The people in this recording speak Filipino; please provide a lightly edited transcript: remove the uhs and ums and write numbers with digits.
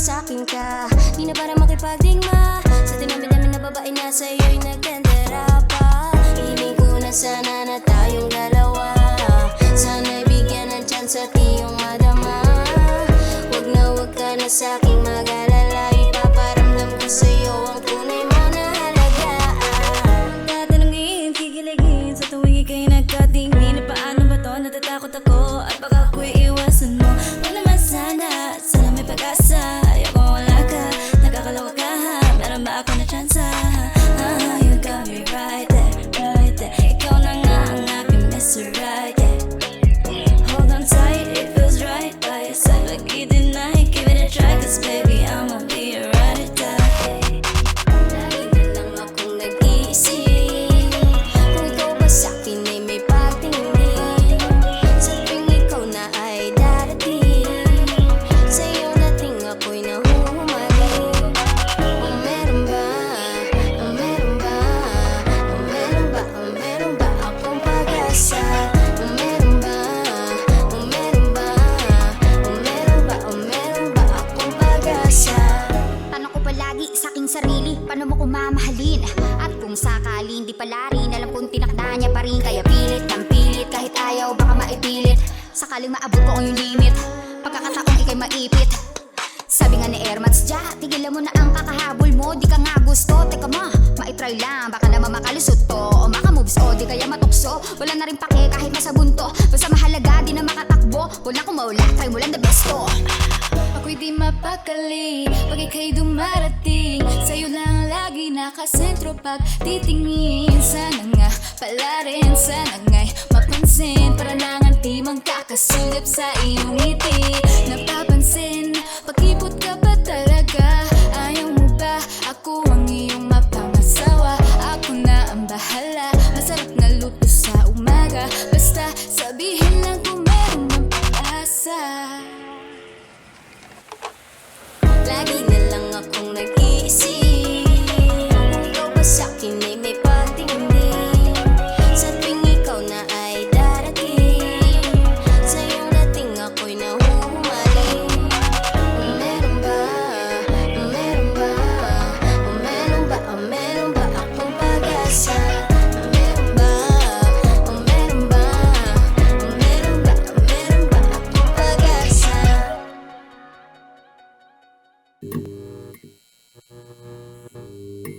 Sa'kin ka, di na para makipagdigma sa tinamid-damid na babae na sa'yo'y nagtendera pa. Hiling ko na sana na tayong dalawa, sana'y bigyan ng chance at iyong madama. Wag ka na sa'king mag-alala, ipaparamdam ko sa'yo ang tunay mo na halaga. Tatanungin, kikiligin sa tuwing ika'y nagkatingin. Paano ba to? Natatakot ako at baka ako'y iwasan mo. Wag naman sana may pag-asa. Ako na chance, you got me right there, right there. Ikaw na nga ang aking Mr. Right, yeah. Hold on tight, it feels right by your side. Wag i-deny, give it a try, cause baby, I'ma be your ride or die. Lagi na lang akong nag-iisip kung ikaw ba sa'kin ay may pagtingin. Sa tuwing ikaw na ay darating, sa'yo nating ako'y nahuhumaling. Sa'king sarili, paano mo ko mamahalin? At kung sakaling di pala rin, alam kong tinakda niya pa rin. Kaya pilit ng pilit, kahit ayaw baka maipilit. Sakaling maabot ko ang iyong limit, pagkakataong ikay maipit. Sabi nga ni Ermats, ja, tigilan mo na ang kakahabol mo. Di ka nga gusto, teka ma, maitry lang. Baka naman makalusot to, o makamoves o di kaya matukso. Wala na rin pake kahit masabunto, basta mahalaga di na makatakbo. Wala kung maula, try mo lang the best to. Ako'y di mapakali pag ika'y dumarating, sa'yo lang lagi nakasentro pag titingin. Sana nga pala rin, sana nga'y mapansin, para lang ang timang kakasulip sa iyong ngiti.